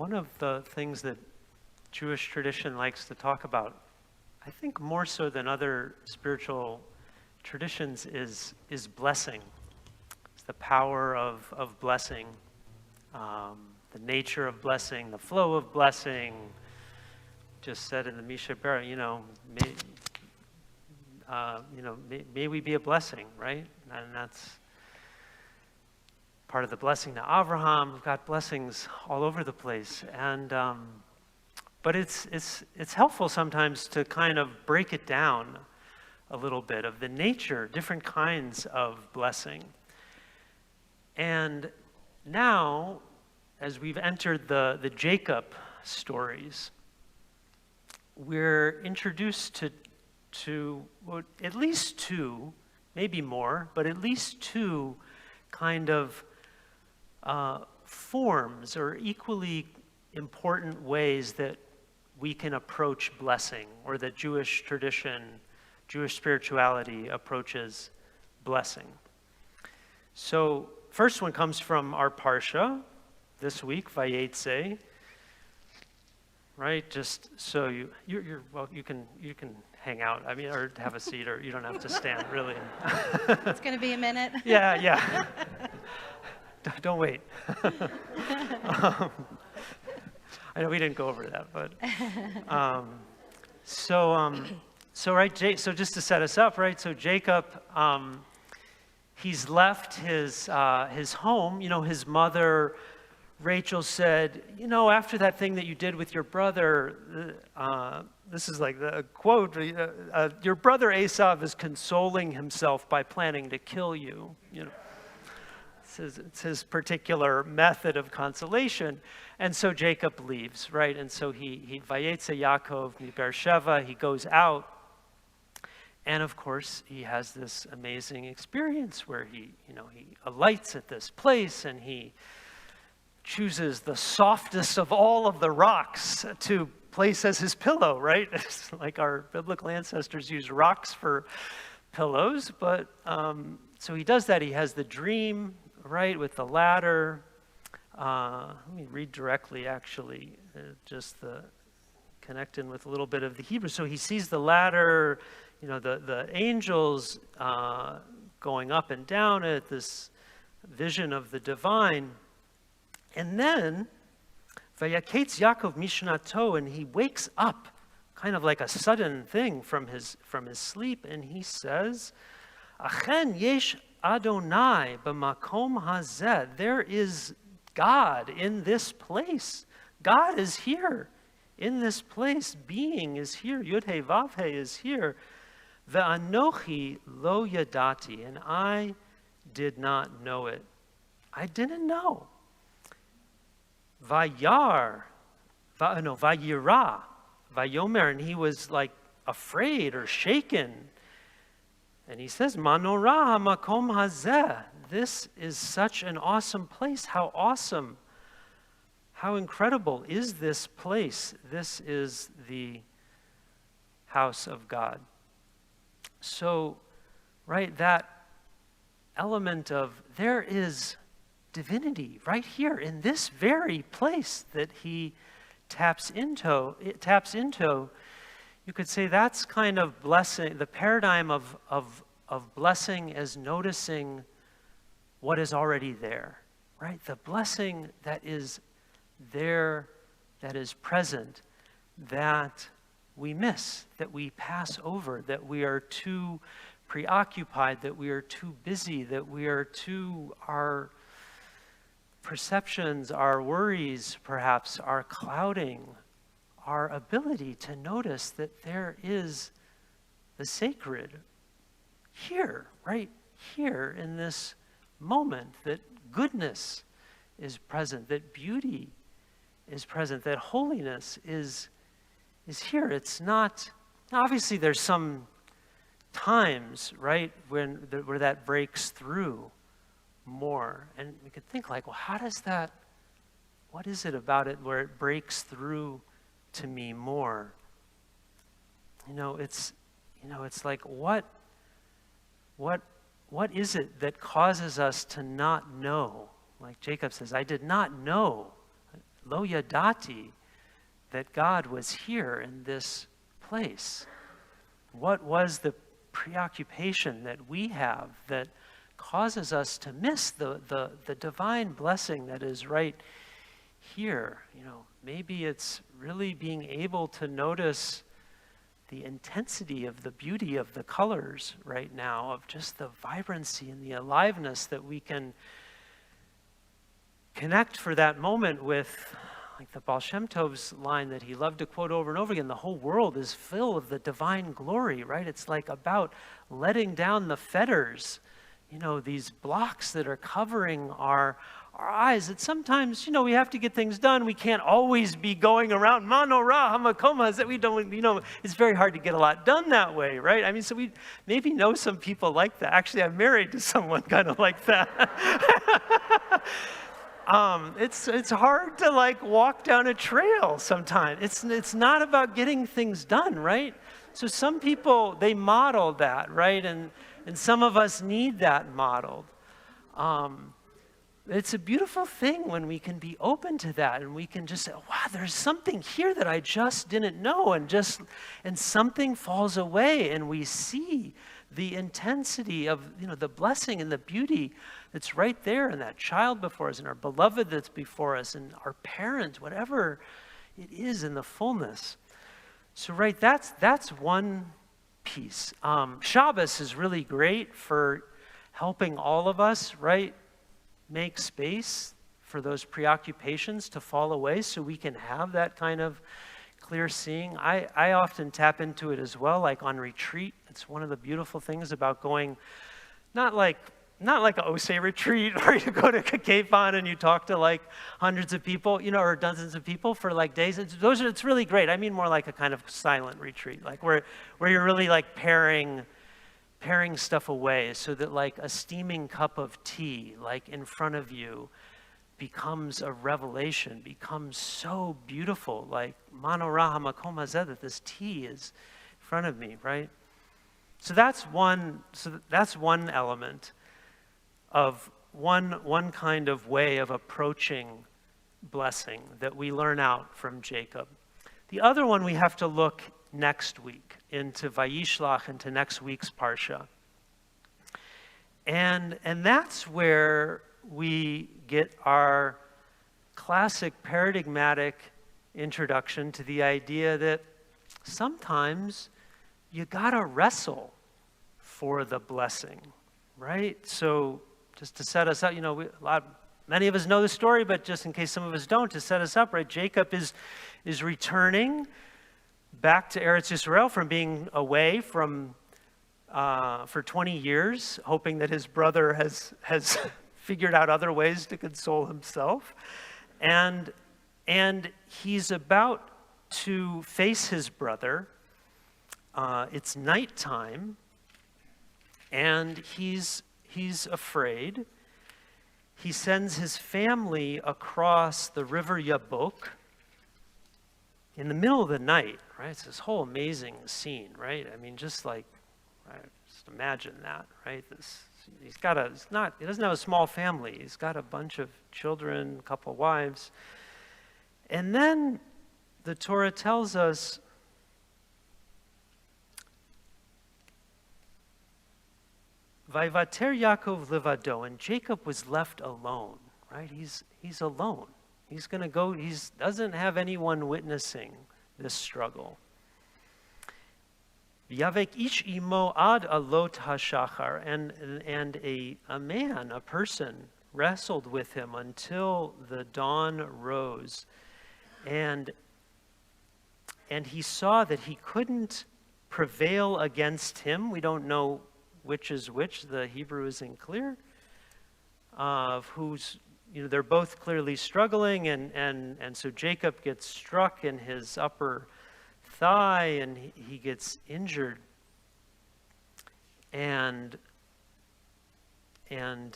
one of the things that Jewish tradition likes to talk about, I think more so than other spiritual traditions, is blessing. It's the power of blessing, the nature of blessing, the flow of blessing. Just said in the Misha Bera, may we be a blessing, right? And that's part of the blessing to Avraham. We've got blessings all over the place, and but it's helpful sometimes to kind of break it down a little bit of the nature, different kinds of blessing. And now, as we've entered the Jacob stories, we're introduced to well, at least two, maybe more, but at least two kind of forms or equally important ways that we can approach blessing, or that Jewish tradition, Jewish spirituality approaches blessing. So first one comes from our Parsha this week, Vayetze. Right, just so you're well, you can hang out. I mean, or have a seat, or you don't have to stand. Really, it's going to be a minute. Yeah. Don't wait. I know we didn't go over that, but right. So just to set us up, right? So Jacob, he's left his home. His mother Rachel said, after that thing that you did with your brother, this is like the quote, your brother Esav is consoling himself by planning to kill you. It's his particular method of consolation. And so Jacob leaves, right? And so he Vayetze Yaakov mi Beersheva, he goes out. And of course, he has this amazing experience where he alights at this place, and he chooses the softest of all of the rocks to place as his pillow, right? It's like our biblical ancestors used rocks for pillows, but so he does that. He has the dream, right, with the ladder. Let me read directly, actually, just connecting with a little bit of the Hebrew. So he sees the ladder, the angels going up and down it, this vision of the divine. And then, Vayaketz Yaakov Mishnato, and he wakes up, kind of like a sudden thing from his sleep, and he says, Achen yesh Adonai b'makom hazeh. There is God in this place. God is here in this place. Being is here. Yud-He Vav-He is here. Ve'anochi lo yadati, and I did not know it. I didn't know. Vayira, Vayomer, and he was like afraid or shaken. And he says, Manorah makom hazeh. This is such an awesome place. How awesome, how incredible is this place? This is the house of God. So, right, that element of there is divinity right here in this very place that he taps into. You could say that's kind of blessing, the paradigm of blessing as noticing what is already there, right? The blessing that is there, that is present, that we miss, that we pass over, that we are too preoccupied, that we are too busy, that we are too, our perceptions, our worries perhaps are clouding our ability to notice that there is the sacred here, right here in this moment, that goodness is present, that beauty is present, that holiness is here. It's not, obviously there's some times, right, where that breaks through more. And we could think like, well, what is it about it where it breaks through to me more? It's like, what is it that causes us to not know? Like Jacob says, I did not know. lo yadati, that God was here in this place? What was the preoccupation that we have that causes us to miss the divine blessing that is right here? Maybe it's really being able to notice the intensity of the beauty of the colors right now, of just the vibrancy and the aliveness that we can connect for that moment with, like the Baal Shem Tov's line that he loved to quote over and over again, the whole world is filled with the divine glory, right? It's like about letting down the fetters, these blocks that are covering our eyes. That sometimes, we have to get things done. We can't always be going around manorah hamakomas that we don't, it's very hard to get a lot done that way, right? I mean, so we maybe know some people like that. Actually, I'm married to someone kind of like that. It's hard to walk down a trail sometimes. It's not about getting things done, right? So some people, they model that, right? And some of us need that modeled. It's a beautiful thing when we can be open to that and we can just say, wow, there's something here that I just didn't know, and something falls away and we see the intensity of the blessing and the beauty that's right there, and that child before us and our beloved that's before us and our parents, whatever it is in the fullness. So right, that's one piece. Shabbos is really great for helping all of us, right, make space for those preoccupations to fall away so we can have that kind of clear seeing. I often tap into it as well, like on retreat. It's one of the beautiful things about going, not like a Osei retreat where you go to Kakefon and you talk to hundreds of people, or dozens of people for days. It's really great. I mean more like a kind of silent retreat, where you're really paring stuff away so that a steaming cup of tea in front of you becomes a revelation, becomes so beautiful, manorah hamakom hazeh, that this tea is in front of me, right? So that's one element of one kind of way of approaching blessing that we learn out from Jacob. The other one we have to look next week into Vayishlach, into next week's Parsha. And that's where we get our classic paradigmatic introduction to the idea that sometimes you gotta wrestle for the blessing, right? So just to set us up, many of us know the story, but just in case some of us don't, to set us up, right? Jacob is returning back to Eretz Yisrael from being away for 20 years, hoping that his brother has figured out other ways to console himself. And he's about to face his brother. It's nighttime, and he's afraid. He sends his family across the river Yabok in the middle of the night, right? It's this whole amazing scene, right? I mean, just imagine that, right? He doesn't have a small family. He's got a bunch of children, a couple wives. And then the Torah tells us Vayvater Yaakov levado, and Jacob was left alone, right? He's alone. He's going to go, he doesn't have anyone witnessing this struggle. Yavek ish imo ad alot hashachar, and a man, a person, wrestled with him until the dawn rose. And he saw that he couldn't prevail against him. We don't know which is which. The Hebrew isn't clear of who's, they're both clearly struggling, and so Jacob gets struck in his upper thigh and he gets injured, and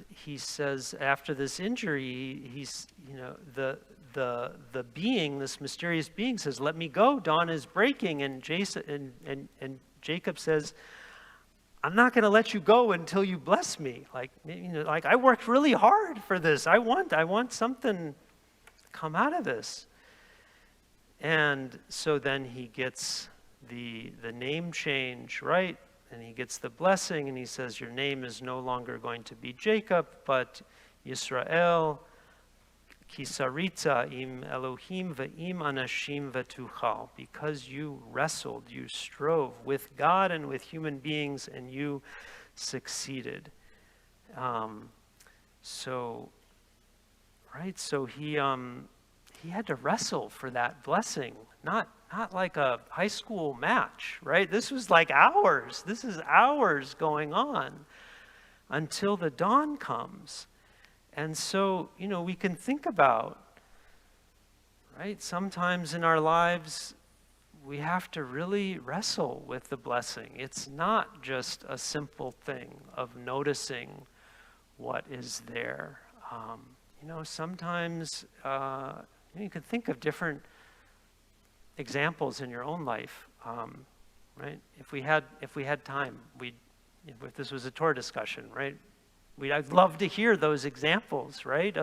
he says after this injury, he's the being, this mysterious being, says, "Let me go, dawn is breaking," and Jacob says, "I'm not going to let you go until you bless me. I worked really hard for this. I want something come out of this? And so then he gets the name change, right? And he gets the blessing, and he says, your name is no longer going to be Jacob, but Yisrael, Kisarita im Elohim ve'im anashim ve'tuchal, because you wrestled, you strove with God and with human beings, and you succeeded. So he had to wrestle for that blessing, not like a high school match, right? This was like hours. This is hours going on until the dawn comes. And so, we can think about, right? Sometimes in our lives, we have to really wrestle with the blessing. It's not just a simple thing of noticing what is there. Sometimes you can think of different examples in your own life, right? If we had time, if this was a Torah discussion, right? I'd love to hear those examples, right?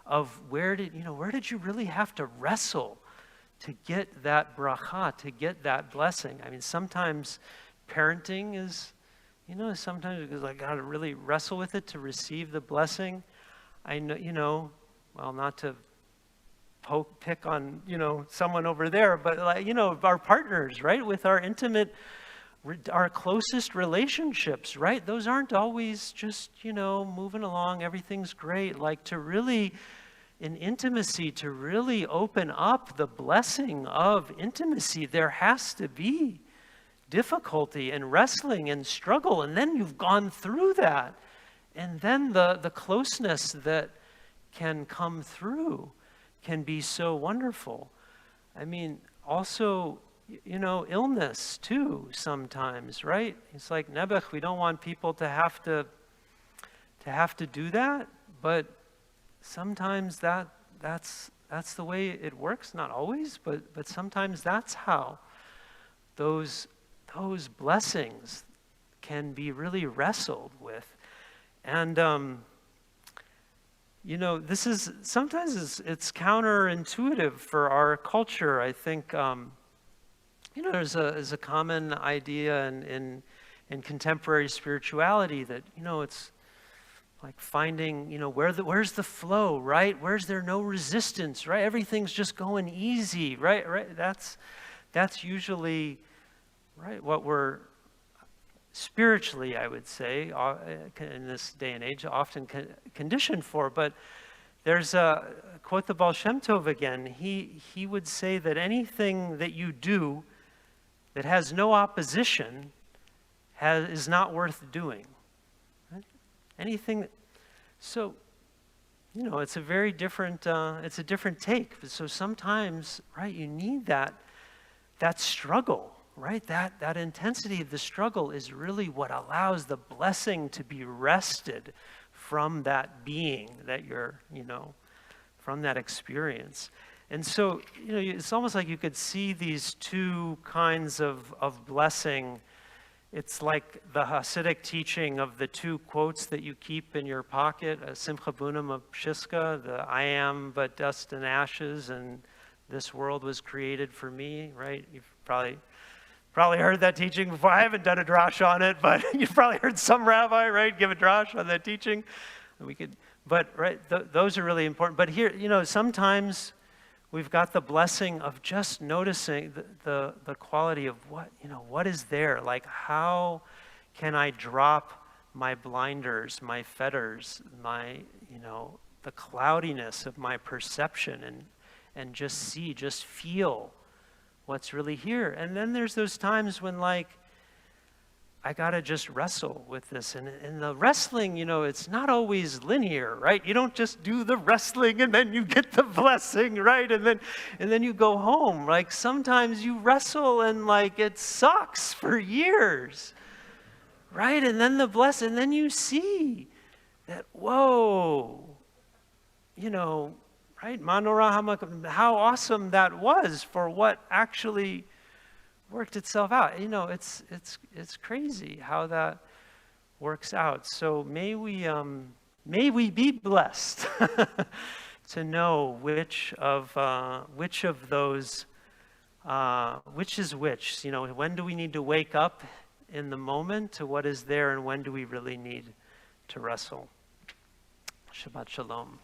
Of where did you really have to wrestle to get that bracha, to get that blessing? I mean, sometimes parenting is, sometimes because I got to really wrestle with it to receive the blessing. I know, well, not to pick on, someone over there, but our partners, right? With our our closest relationships, right? Those aren't always just, moving along, everything's great. Like to really, in intimacy, to really open up the blessing of intimacy, there has to be difficulty and wrestling and struggle. And then you've gone through that. And then the closeness that can come through can be so wonderful. I mean, also, illness too sometimes, right? It's like Nebuch, we don't want people to have to do that, but sometimes that's the way it works. Not always, but sometimes that's how those blessings can be really wrestled with. And this is sometimes it's counterintuitive for our culture. I think there's a common idea in contemporary spirituality that it's like finding where's the flow, right? Where's there no resistance, right? Everything's just going easy, right? That's usually right what we're spiritually, I would say, in this day and age, often conditioned for. But there's a quote the Baal Shem Tov again. He would say that anything that you do that has no opposition is not worth doing. Right? Anything. So, it's a very different. It's a different take. So sometimes, right, you need that struggle. Right? That intensity of the struggle is really what allows the blessing to be wrested from that being that you're, from that experience. And so, it's almost like you could see these two kinds of blessing. It's like the Hasidic teaching of the two quotes that you keep in your pocket, Simcha Bunam of Pshiska, the I am but dust and ashes, and this world was created for me, right? You've probably heard that teaching before. I haven't done a drash on it, but you've probably heard some rabbi, right, give a drash on that teaching. Those are really important. But here, sometimes we've got the blessing of just noticing the quality of what is there. Like, how can I drop my blinders, my fetters, the cloudiness of my perception and just feel what's really here. And then there's those times when I gotta just wrestle with this. And the wrestling, it's not always linear, right? You don't just do the wrestling and then you get the blessing, right? And then you go home. Like sometimes you wrestle and it sucks for years, right? And then the blessing, and then you see that, whoa, right? Manorah, how awesome that was for what actually worked itself out. It's crazy how that works out. So may we be blessed to know which of those, which is which. You know, when do we need to wake up in the moment to what is there, and when do we really need to wrestle? Shabbat Shalom.